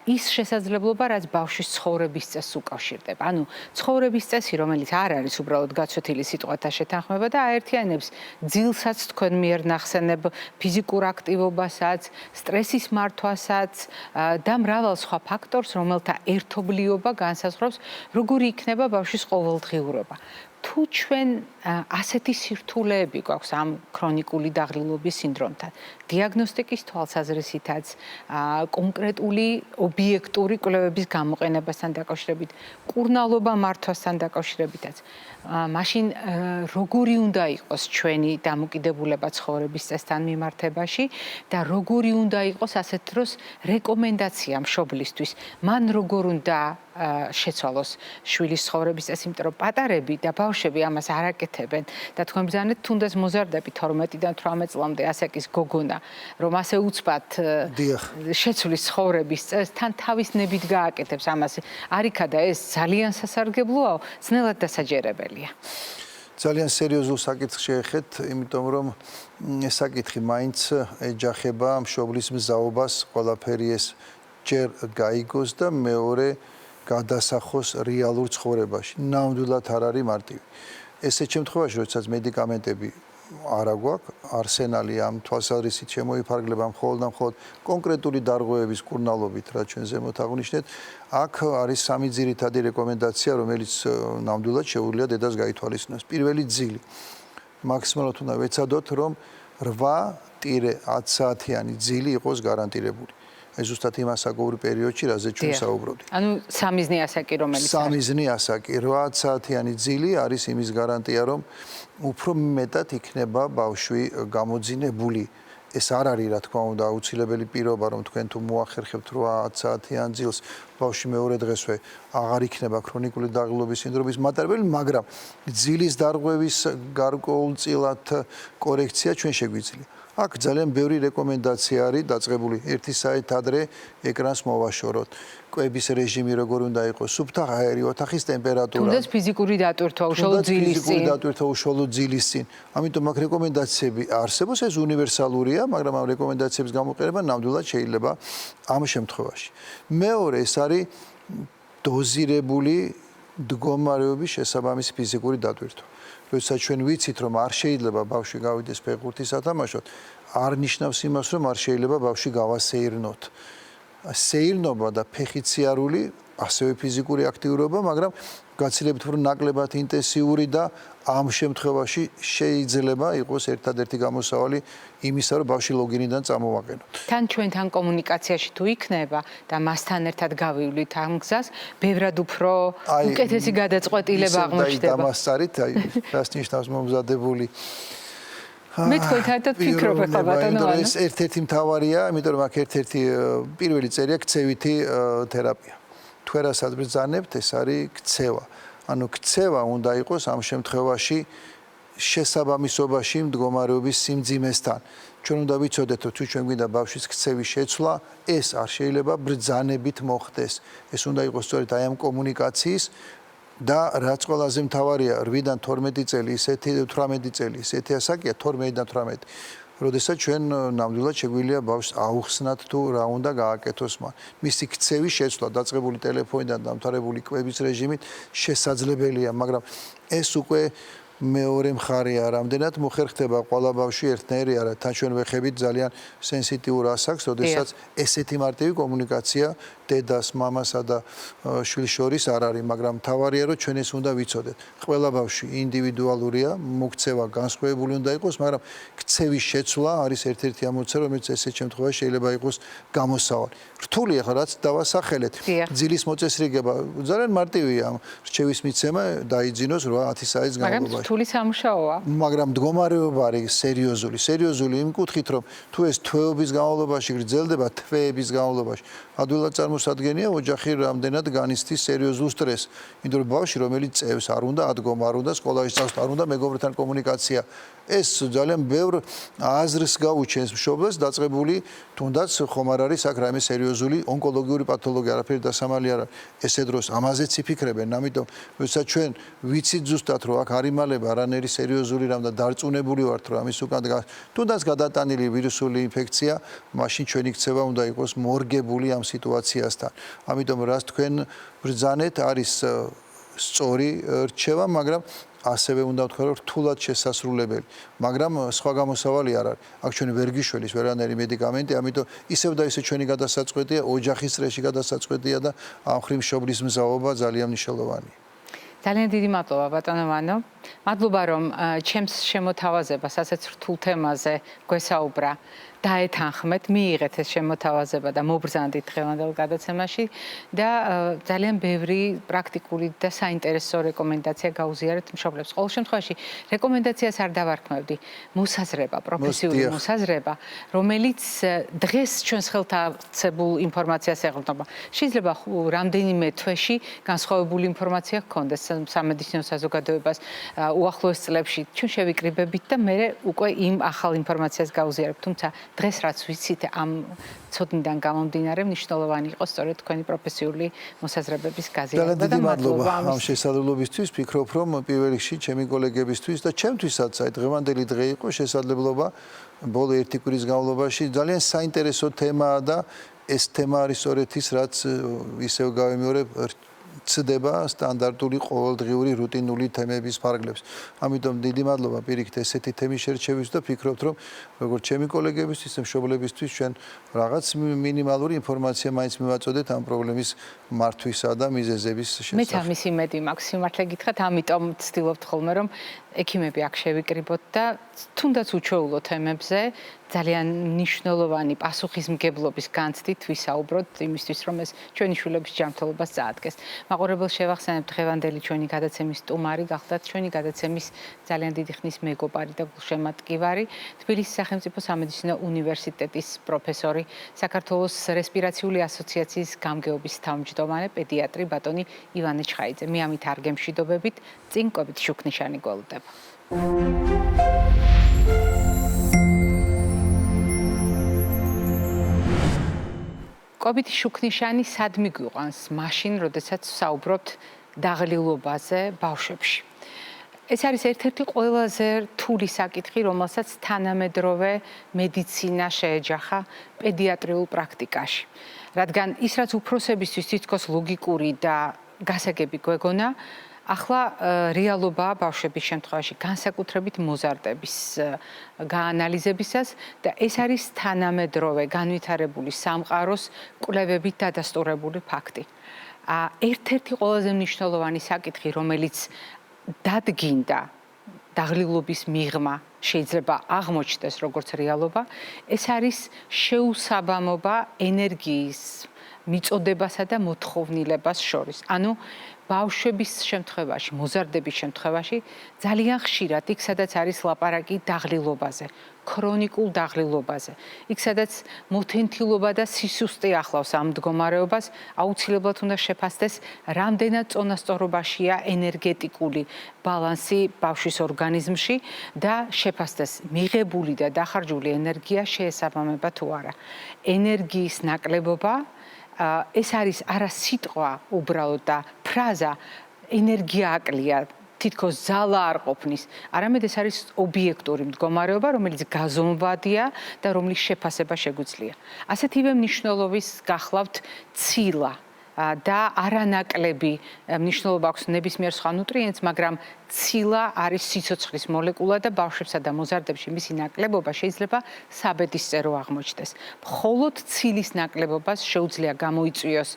ის შესაძლებლობა, რაც ბავშვის ცხოვრების წესს უკავშირდება. ანუ ცხოვრების წესი, რომელიც არ არის უბრალოდ გაცვეთილი სიტყვათა შეთანხმება და აერთიანებს ძილსაც თქვენ მიერ ნახსენებ ფიზიკურ აქტივობასაც, სტრესის მართვასაც და მრავალ სხვა ფაქტორს, რომელთა ერთობლიობა განსაზღვრავს, როგორი იქნება ბავშვის ყოველდღიურობა. თუ ჩვენ ასეთი სირთულეები გვაქვს ამ ქრონიკული დაღლილობის სინდრომთან, დიაგნოსტიკის თვალსაზრისითაც, კონკრეტული ობიექტური კვლევების გამოყენებასთან დაკავშირებით, კურნალობა მართვასთან დაკავშირებითაც, მაშინ როგორი უნდა იყოს ჩვენი დამოკიდებულება ცხოვრების წესთან მიმართებაში და როგორი უნდა იყოს ასეთ დროს რეკომენდაცია მშობლისთვის, მან როგორ უნდა შეცვალოს შვილის ცხოვრების წესი, იმიტომ რომ პატარები და ბავშვები ამას არ აკეთებენ და თქვენ ბრძანეთ თუნდაც მოზარდები 12-დან 18 წლამდე ასაკის გოგონა, რომ ასე უცბად შეცვლის ცხოვრების წესს, თან თავის ნებით გააკეთებს ამას. არიქა და ეს ძალიან სასარგებლოა, ძნელად დასაჯერებელია. ძალიან სერიოზულ საკითხს შეეხეთ, იმიტომ რომ ეს საკითხი მაინც ეჯახება მშობლის მზაობას, ყველაფერი ეს ჯერ გაიგოს და მეორე გადასახოს რეალურ ცხოვრებაში. ნამდვილად არ არის მარტივი. ესეთ შემთხვევაში, როდესაც მედიკამენტები არ აქვს, არსენალი ამ თვალსაზრისით შემოიფარგლება მხოლოდ და მხოლოდ კონკრეტული დარღვევების კურნალობით, რაც ჩვენ ზემოთ აღვნიშნეთ, აქ არის სამი ძირითადი რეკომენდაცია, რომელიც ნამდვილად შეუძლია დედას გაითვალისწინოს. პირველი ძილი. მაქსიმალურად უნდა ვეცადოთ, რომ 8-10 საათიანი ძილი იყოს გარანტირებული. ეს ზუსტად იმ ასაკოვურ პერიოდში, რაზეც ჩვენ საუბრობთ. ანუ სამიზნე ასაკი, რომელიც სამიზნე ასაკი, 8 საათიანი ძილი არის იმის გარანტია, რომ უფრო მეტად იქნება ბავშვი გამოძინებული. ეს არ არის, რა თქმა უნდა, აუცილებელი პირობა, რომ თქვენ თუ მოახერხებთ 8 საათიან ძილს, ბავშვი მეორე დღესვე აღარ იქნება ქრონიკული დაღლილობის სინდრომის მატარებელი, მაგრამ ძილის დარღვევის გარკვეულწილად კორექცია ჩვენ შეგვიძლია. აქ ძალიან ბევრი რეკომენდაცია არის დაწყებული. 1 საათი ადრე ეკრანს მოვაშოროთ. კვების რეჟიმი როგორ უნდა იყოს, სუფთა ჰაერი, ოთახის ტემპერატურა. თუნდაც ფიზიკური დატვირთვა უშუალოდ ძილის წინ. ფიზიკური დატვირთვა უშუალოდ ძილის წინ. ამიტომ აქ რეკომენდაციები არსებობს, ეს უნივერსალურია, მაგრამ ამ რეკომენდაციების გამოყენება ნამდვილად შეიძლება ამ შემთხვევაში. მეორე, ეს არის დოზირებული მდგომარეობის შესაბამისი ფიზიკური დატვირთვა. როდესაც ჩვენ ვიცით, რომ არ შეიძლება ბავშვი გავიდეს ფეხბურთის სათამაშოდ, არ ნიშნავს იმას, რომ არ შეიძლება ბავშვი გავასეირნოთ. სეირნობა და ფეხიციარული ასევე ფიზიკური აქტიურობა, მაგრამ გაცილებით უფრო ნაკლებად ინტენსიური და ამ შემთხვევაში შეიძლება იყოს ერთადერთი გამოსავალი იმისა, რომ ბავშვი ლოგინიდან წამოვაყენოთ. თან ჩვენთან კომუნიკაციაში თუ იქნება და მასთან ერთად გავივლით ამ გზას, ბევრად უფრო უკეთესი გადაწყვეტილება აღმოჩნდება. და მასწარით, რას ნიშნავს მომზადებული. მე თქვენთან ერთად ფიქრობ ხა ბატონო. ეს ერთ-ერთი მთავარია, იმიტომ რომ აქ ერთ-ერთი პირველი წერია ქცევითი თერაპია. თვერასაც ბრძანებთ, ეს არის ქცევა. ანუ ქცევა უნდა იყოს ამ შემთხვევაში შესაბამისობაში მდგომარეობის სიმძიმესთან. ჩვენ უნდა ვიცოდეთ, რომ თუ ჩვენ გვინდა ბავშვის ქცევის შეცვლა, ეს არ შეიძლება ბრძანებით მოხდეს. ეს უნდა იყოს სწორედ აი ამ კომუნიკაციის და რაც ყველაზე მთავარია, 8-დან 12 წელი, ისეთი 18 წელი, ისეთი ასაკია 12-დან 18. როდესაც ჩვენ ნამდვილად შეგვიძლია ბავშვს აუხსნათ თუ რა უნდა გააკეთოს მან. მისი ქცევის შეცვლა დაწყებული ტელეფონიდან დამთავრებული კვების რეჟიმით შესაძლებელია, მაგრამ ეს უკვე მეორე მხარეა, რამდენად მოხერხდება ყველა ბავშვი ერთნაირი არა. თან ჩვენ ვეხებით ძალიან სენსიტიურ ასაკს, როდესაც ესეთი მარტივი კომუნიკაცია დედას, მამასა და შვილს შორის არ არის, მაგრამ მთავარია, რომ ჩვენ ეს უნდა ვიცოდეთ. ყველა ბავშვი ინდივიდუალურია, მოქცევა განსხვავებული უნდა იყოს, მაგრამ ქცევის შეცვლა არის ერთ-ერთი ამოცე, რომელიც ესეთ შემთხვევაში შეიძლება იყოს გამოსავალი. რთული ახლა რაც დავასახელეთ, ძილის მოწესრიგება ძალიან მარტივია, რჩევის მიცემა დაიძინოს 8-10 საათის განმავლობაში. რთული სამუშაოა. მაგრამ მდგომარეობა არის სერიოზული. სერიოზული იმ კუთხით, რომ თუ ეს თვეების განმავლობაში გრძელდება, თვეების განმავლობაში, ადვილად წარმოსადგენია ოჯახი რამდენად განიცდის სერიოზულ სტრესს. იმიტომ რომ ბავშვი რომელიც წევს არ უნდა ადგომა, არ უნდა სკოლაში წავს, არ უნდა მეგობრებთან კომუნიკაცია. ეს ძალიან ბევრ აზრს გაუჩენს მშობლებს დაწყებული თუნდაც ხომ არ არის აქ რაიმე სერიოზული ონკოლოგიური პათოლოგია, არაფერი დასამალი არ არის. ესე დროს ამაზეც იფიქრებენ, ამიტომ როდესაც ჩვენ ვიცით ზუსტად რომ აქ არ იმალება არანაირი სერიოზული რამ და დარწმუნებული ვართ რომ ამის უკან თუნდაც გადატანილი ვირუსული ინფექცია, მაშინ ჩვენი ქცევა უნდა იყოს მორგებული ამ სიტუაციასთან. ამიტომ რაც თქვენ ბრძანეთ არის სწორი რჩევა, მაგრამ ასევე უნდა ვთქვა რომ რთულად შესასრულებელი, მაგრამ სხვა გამოსავალი არ არის. აქ ჩვენ ვერ გიშველის ვერანაირი მედიკამენტი, ამიტომ ისევ და ისე ჩვენი გადასაწყვეტია, ოჯახის წრეში გადასაწყვეტია და ამ ხრივ მშობლის მზაობა ძალიან მნიშვნელოვანია. ძალიან დიდი მადლობა ბატონო ვანო. მადლობა რომ ჩემს შემოთავაზებას ასეთ რთულ თემაზე გვესაუბრა. დაეთანხმეთ, მიიღეთ ეს შემოთავაზება და მობრძანდით დღევანდელ გადაცემაში და ძალიან ბევრი პრაქტიკული და საინტერესო რეკომენდაცია გაუზიარეთ მშობლებს. ყოველ შემთხვევაში რეკომენდაციას არ დავარქმევდი, მოსაზრება, პროფესიული მოსაზრება, რომელიც დღეს ჩვენს ხელთაცებულ ინფორმაციას ეყრდნობა. შეიძლება რამდენიმე თვეში განსხვავებული ინფორმაცია გქონდეს სამედიცინო საზოგადოებას უახლოეს წლებში. ჩვენ შევიკრიბებით და მე უკვე იმ ახალ ინფორმაციას გავუზიარებ, თუმცა დღეს რაც ვიცით ამ ცოდნიდან გამომდინარე მნიშვნელოვანი იყო სწორედ თქვენი პროფესიული მოსაზრებების გაზიარება და მადლობა ამ შესაძლებლობისთვის. ვფიქრობ რომ პირველ რიგში ჩემი კოლეგებისთვის და ჩემთვისაც აი დღევანდელი დღე იყო შესაძლებლობა ბოლო ერთი კვირის განმავლობაში ძალიან საინტერესო თემაა და ეს თემა არის სწორედ ის რაც ისევ გავიმეორებ ცდება სტანდარტული ყოველდღიური რუტინული თემების ფარგლებს. ამიტომ დიდი მადლობა პირიქით ესეთი თემის შერჩევის და ვფიქრობთ რომ როგორც ჩემი კოლეგებისთვის, მშობლებისთვის ჩვენ რაღაც მინიმალური ინფორმაცია მაინც მივაწოდეთ ამ პრობლემის მართვისა და მიზეზების შესახებ. მეც ამის იმედი მაქვს, სიმართლე გითხრათ, ამიტომ ვცდილობთ ხოლმე რომ ექიმები აქ შევიკრიბოთ და თუნდაც უჩვეულო თემებზე ძალიან მნიშვნელოვანი პასუხისმგებლობის განცდით ვისაუბროთ იმისთვის, რომ ეს ჩვენი შვილების ჯანმრთელობას წაადგეს. მაყურებელს შევახსენებ დღევანდელი ჩვენი გადაცემის სტუმარი გახლდათ ჩვენი გადაცემის ძალიან დიდი ხნის მეგობარი და გულშემატკივარი, თბილისის სახელმწიფო სამედიცინო უნივერსიტეტის პროფესორი, საქართველოს რესპირაციული ასოციაციის გამგეობის თავმჯდომარე პედიატრი ბატონი ივანე ჩხაიძე. მე ამით არ გემშვიდობებით, წინ კვებით შუქნიშანი გველდება. კვებითი შუქნიშანი სადმი გვიყვანს მაშინ, როდესაც ვსაუბრობთ დაღლილობაზე ბავშვებში. ეს არის ერთ-ერთი ყველაზე რთული საკითხი, რომელსაც თანამედროვე მედიცინა შეეჯახა პედიატრიულ პრაქტიკაში. რადგან ის რაც უფროსებისთვის თითქოს ლოგიკური და გასაგები გვეგონა, ახლა რეალობაა ბავშვების შემთხვევაში განსაკუთრებით მოზარდების გაანალიზებისას და ეს არის თანამედროვე განვითარებული სამყაროს კვლევებით დადასტურებული ფაქტი. ერთ-ერთი ყველაზე მნიშვნელოვანი საკითხი, რომელიც დადგინდა დაღლილობის მიღმა შეიძლება აღმოჩნდეს როგორც რეალობა, ეს არის შეუსაბამობა ენერგიის მიწოდებასა და მოთხოვნილებას შორის. ანუ ბავშვების შემთხვევაში, მოზარდების შემთხვევაში ძალიან ხშირად იქ სადაც არის ლაპარაკი დაღლილობაზე, ქრონიკულ დაღლილობაზე. იქ სადაც მოთენთილობა და სისუსტე ახლავს ამ მდგომარეობას, აუცილებლად უნდა შეფასდეს, რამდენად წონასწორობაშია ენერგეტიკული ბალანსი ბავშვის ორგანიზმში და შეფასდეს მიღებული და დახარჯული ენერგია შეესაბამება თუ არა. ენერგიის ნაკლებობა ეს არის არა სიტყვა უბრალოდ და ფრაზა ენერგია აკლია თითქოს ძალა არ ყოფნის, არამედ ეს არის ობიექტური მდგომარეობა, რომელიც გაზომვადია და რომლის შეფასება შეგვიძლია. ასეთივე მნიშვნელობის გახლავთ ცილა და არანაკლები მნიშვნელობა აქვს ნებისმიერ სხვა ნუტრიენტს, მაგრამ ცილა არის სიცოცხლის მოლეკულა და ბავშვებსა და მოზარდებში მისი ნაკლებობა შეიძლება საბედისწერო აღმოჩნდეს. მხოლოდ ცილის ნაკლებობას შეუძლია გამოიწვიოს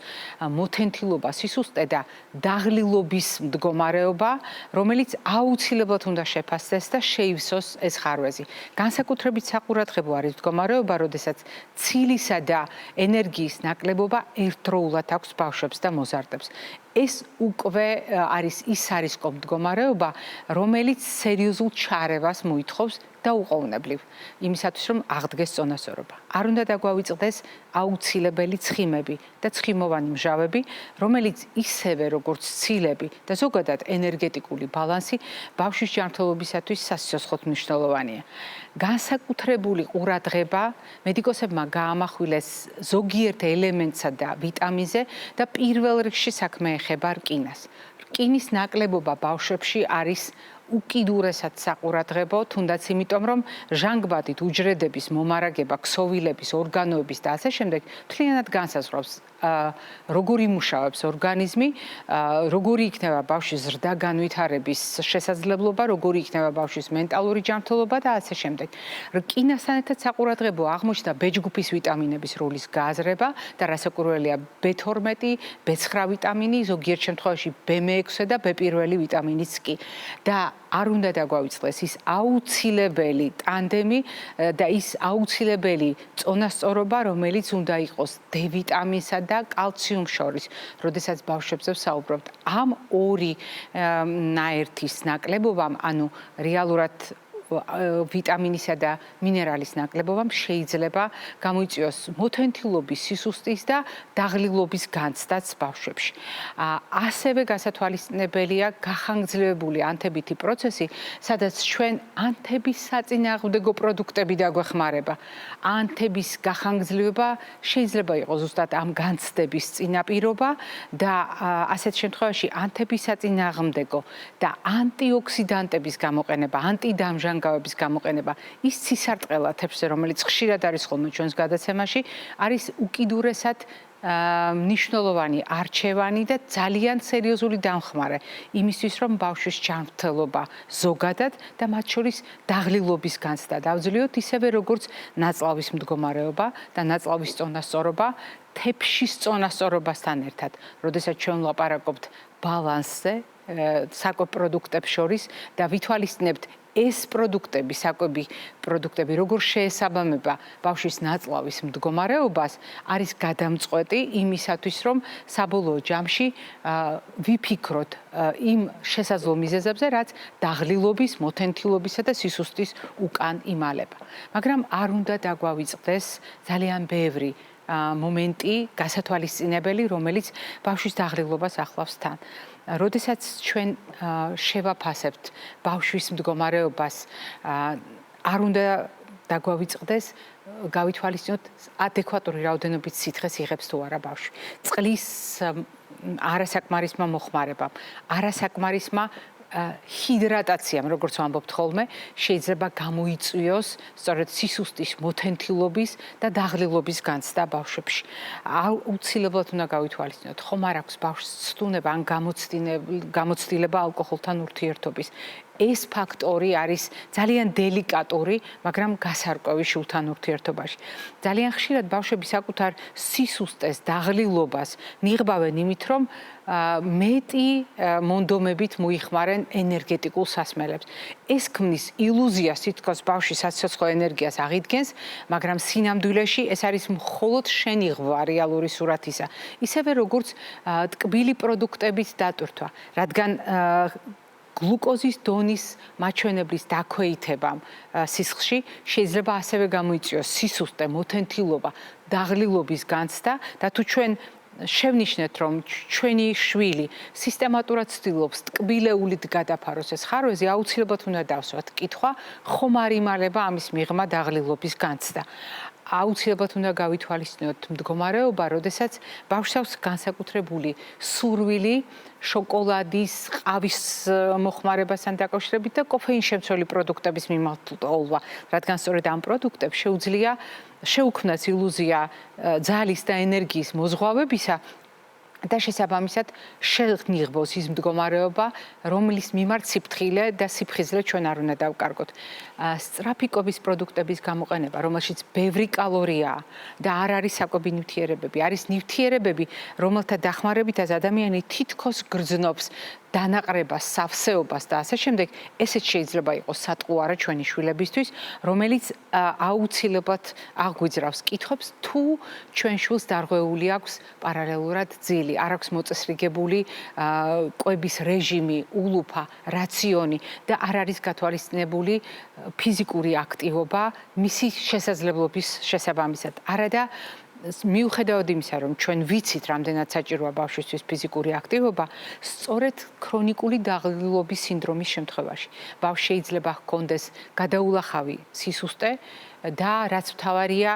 მოთენთილობა, სისუსტე და დაღლილობის მდგომარეობა, რომელიც აუცილებლად უნდა შეფასდეს და შეივსოს ეს ხარვეზი. განსაკუთრებით საყურადღებო არის მდგომარეობა, როდესაც ცილისა და ენერგიის ნაკლებობა ერთდროულად აქვს ბავშვებს და მოზარდებს. ეს უკვე არის ის სარისკო მდგომარეობა, რომელიც სერიოზულ ჩარევას მოითხოვს და უყოვნებლივ, იმისათვის რომ აღდგეს წონასწორობა. არ უნდა დაგვავიწყდეს აუცილებელი ცხიმები და ცხიმოვანი მჟავები, რომელიც ისევე როგორც ცილები და ზოგადად ენერგეტიკული ბალანსი ბავშვის ჯანმრთელობისათვის სასიცოცხლოდ მნიშვნელოვანია. განსაკუთრებული ყურადღება მედიკოსებმა გაამახვილეს ზოგიერთ ელემენტსა და ვიტამინზე და პირველ რიგში საქმე ეხება რკინას. რკინის ნაკლებობა ბავშვებში არის უკიდურესად საყურადღებო, თუნდაც იმიტომ, რომ ჟანგბადით უჯრედების მომარაგება, ქსოვილების, ორგანოების და ასე შემდეგ მთლიანად განსაზღვრავს როგორ იმუშავებს ორგანიზმი, როგორი იქნება ბავშვის ზრდა განვითარების შესაძლებლობა, როგორი იქნება ბავშვის მენტალური ჯანმრთელობა და ასე შემდეგ. რკინასთან ერთად საყურადღებო აღმოჩნდა ბეჯგუფის ვიტამინების როლის გააზრება და რასაკვირველია B12, B9 ვიტამინი, ზოგიერთ შემთხვევაში B6 და B1 ვიტამინიც კი. და არ უნდა დაგვავიწყდეს ის აუცილებელი ტანდემი და ის აუცილებელი წონასწორობა, რომელიც უნდა იყოს D ვიტამინსა და კალციუმს შორის, როდესაც ბავშვებზე ვსაუბრობთ. ამ ორი ნაერთის ნაკლებობამ, ანუ რეალურად ვიტამინისა და მინერალის ნაკლებობამ შეიძლება გამოიწვიოს მოთენთილობის, სისუსტის და დაღლილობის განცდაც ბავშვებში. ასევე გასათვალისწინებელია გახანგრძლივებული ანთებითი პროცესი, სადაც ჩვენ ანთების საწინააღმდეგო პროდუქტები დაგვეხმარება. ანთების გახანგრძლივება შეიძლება იყოს ზუსტად ამ განცდების წინაპირობა და ასეთ შემთხვევაში ანთების საწინააღმდეგო და ანტიოქსიდანტების გამოყენება, ანტიდამჟანგავების გამოყენება, ის ცისარტყელათებს, რომელიც ხშირად არის ხოლმე ჩვენს გადაცემაში, არის უკიდურესად მნიშვნელოვანი არჩევანი და ძალიან სერიოზული დამხმარე იმისთვის, რომ ბავშვის ჯანმრთელობა ზოგადად და მათ შორის დაღლილობის განცდა დავძლიოთ, ისევე როგორც ნაწლავის მდგომარეობა და ნაწლავის წონასწორობა თეფშის წონასწორობასთან ერთად. როდესაც ჩვენ ვლაპარაკობთ ბალანსზე, საკვებ პროდუქტებს შორის და ვითვალისწინებთ ეს პროდუქტები, საკვები პროდუქტები, როგორ შეესაბამება ბავშვის ნაწლავის მდგომარეობას, არის გადამწყვეტი იმისათვის, რომ საბოლოო ჯამში ვიფიქროთ იმ შესაძლო მიზეზებზე, რაც დაღლილობის, მოთენთილობისა და სისუსტის უკან იმალება. მაგრამ არ უნდა დაგვავიწყდეს ძალიან ბევრი მომენტი, გასათვალისწინებელი, რომელიც ბავშვის დაღლილობას ახლავს თან. როდესაც ჩვენ შევაფასებთ ბავშვის მდგომარეობას, არ უნდა დაგვავიწყდეს, გავითვალისწინოთ ადეკვატური რაოდენობით სითხეს იღებს თუ არა ბავშვი. წყლის არასაკმარისმა მოხმარებამ, არასაკმარისმა ჰიდრატაციამ, როგორც ვამბობთ ხოლმე, შეიძლება გამოიწვიოს სწორედ სისუსტის, მოთენთილობის და დაღლილობის განცდა ბავშვებში. აუცილებლად უნდა გავითვალისწინოთ, ხომ არ აქვს ბავშვს ცდუნება ან გამოცდილება ალკოჰოლთან ურთიერთობის. ეს ფაქტორი არის ძალიან დელიკატური, მაგრამ გასარკვევი შვილთან ურთიერთობაში. ძალიან ხშირად ბავშვები საკუთარ სისუსტეს, დაღლილობას მიიღბავენ იმით, რომ მეტი მონდომებით მოიხმარენ ენერგეტიკულ სასმელებს. ეს ქმნის ილუზიას, თითქოს ბავშვი საცოცხლო ენერგიას აღიდგენს, მაგრამ სინამდვილეში ეს არის მხოლოდ შენიღვა რეალური სურათისა. ისევე როგორც ტკბილი პროდუქტებით დატვირთვა, რადგან გლუკოზის დონის მაჩვენებლის დაქვეითებამ სისხლში შეიძლება ასევე გამოიწვიოს სისუსტე, მოთენთილობა, დაღლილობის განცდა და თუ ჩვენ შევნიშნეთ, რომ ჩვენი შვილი სისტემატურად ცდილობს ტკბილეულით გადაფაროს ეს ხარვეზი, აუცილებლად უნდა დავსვათ კითხვა, ხომ არ იმალება ამის მიღმა დაღლილობის განცდა. აუცილებლად უნდა გავითვალისწინოთ მდგომარეობა, როდესაც ბავშვს აქვს განსაკუთრებული სურვილი შოკოლადის, ყავის მოხმარებასთან დაკავშირებით და კოფეინშემცველი პროდუქტების მიმართულება, რადგან სწორედ ამ პროდუქტებს შეუძლია შეუქმნას ილუზია ძალის და ენერგიის მოზღვავებისა და შესაბამისად შეღნიღბოს ის მდგომარეობა, რომლის მიმართ სიფრთხილე და სიფხიზლე ჩვენ არ უნდა დავკარგოთ. სწრაფი პროდუქტების გამოყენება, რომელშიც ბევრი კალორიაა და არ არის საკვები ნივთიერებები, არის ნივთიერებები, რომელთა დახმარებითაც ადამიანი თითქოს გრძნობს დანაყრებას, სავსეობას და ასე შემდეგ, ესეც შეიძლება იყოს სატყუარა ჩვენი შვილებისთვის, რომელიც აუცილებლად აღგვიძრავს კითხვებს, თუ ჩვენ შვილს დარღვეული აქვს პარალელურად ძილი, არ აქვს მოწესრიგებული კვების რეჟიმი, ულუფა, რაციონი და არ არის გათვალისწინებული ფიზიკური აქტივობა მისი შესაძლებლობის შესაბამისად. არადა მიუხედავად იმისა, რომ ჩვენ ვიცით, რამდენად საჭიროა ბავშვისთვის ფიზიკური აქტივობა, სწორედ ქრონიკული დაღლილობის სინდრომის შემთხვევაში ბავშვს შეიძლება ჰქონდეს გადაულახავი სისუსტე და რაც მთავარია,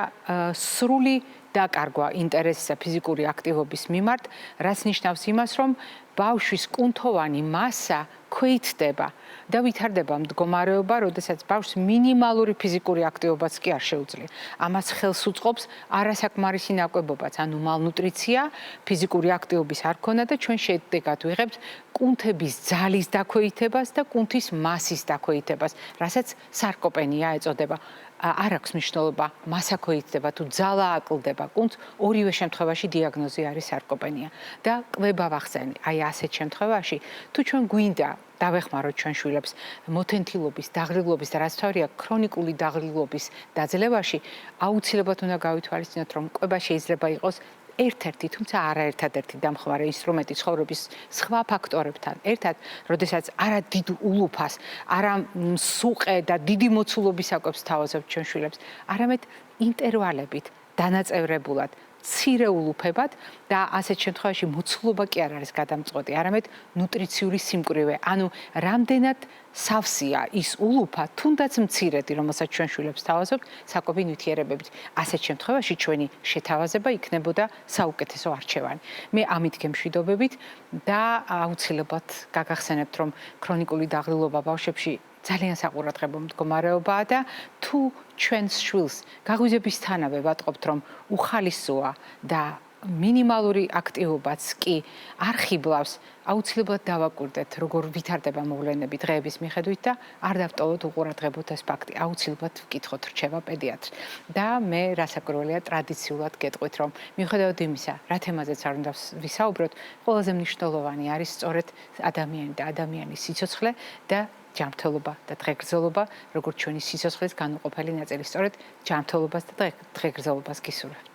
სრული დაკარგვა ინტერესისა ფიზიკური აქტივობის მიმართ, რაც ნიშნავს იმას, რომ ბავშვის კუნთოვანი მასა ქვეითდება და ვითარდება მდგომარეობა, როდესაც ბავშვს მინიმალური ფიზიკური აქტივობაც კი არ შეუძლია. ამას ხელს უწყობს არასაკმარისი ნაკვებობაც, ანუ მალნუტრიცია, ფიზიკური აქტივობის არ ქონა და ჩვენ შედეგად ვიღებთ კუნთების ძალის დაქვეითებას და კუნთის მასის დაქვეითებას, რასაც სარკოპენია ეწოდება. არ აქვს მნიშვნელობა, მასა ქვეითდება თუ ძალა აკლდება კუნთს, ორივე შემთხვევაში დიაგნოზი არის სარკოპენია და კვება ვახსენე. აი ასეთ შემთხვევაში, თუ ჩვენ გვინდა დავეხმაროთ ჩვენ შვილებს მოთენთილობის, დაღრილობის და რაც თავია ქრონიკული დაღრილობის დაძლევაში, აუცილებლად უნდა გავითვალისწინოთ, რომ კვება შეიძლება იყოს ერთ-ერთი, თუმცა არაერთადერთი დამხმარე ინსტრუმენტი ცხოვრების სხვა ფაქტორებთან ერთად, როდესაც არა დიდ ულუფას, არა სუყე და დიდი მოცულობის საკვებს თავაზობთ ჩვენ შვილებს, არამედ ინტერვალებით, დანაწევრებულად, მცირე ულუფებად და ასეთ შემთხვევაში მოცულობა კი არ არის გადამწყვეტი, არამედ ნუტრიციული სიმკვრივე, ანუ რამდენად სავსეა ის ულუფა, თუნდაც მცირედი, რომელსაც ჩვენ შვილებს თავაზობთ, საკვები ნივთიერებებით. ასეთ შემთხვევაში ჩვენი შეთავაზება იქნებოდა საუკეთესო არჩევანი. მე ამით გემშვიდობებით და აუცილებლად გაგახსენებთ, რომ ქრონიკული დაღრილობა ბავშვებში ძალიან საყურადღებო მდგომარეობაა და თუ ჩვენს შვილს გაღვიძებისთანავე ვატყობთ, რომ უხალისოა და მინიმალური აქტივობაც კი არ ხიბლავს, აუცილებლად დავაკვირდეთ, როგორ ვითარდება მოვლენები დღეების მიხედვით და არ დავტოვოთ უყურადღებოთ ეს ფაქტი. აუცილებლად ვკითხოთ რჩევა პედიატრს. და მე რასაკვირველია ტრადიციულად გეტყვით, რომ მიუხედავად იმისა, რა თემაზეც არ უნდა ვისაუბროთ, ყველაზე მნიშვნელოვანი არის სწორედ ადამიანი და ადამიანის სიცოცხლე და ჯანმრთელობა და დღეგრძელობა, როგორც ჩვენი სიცოცხლის განუყოფელი ნაწილი, სწორედ ჯანმრთელობას და დღეგრძელობას გისურვებთ.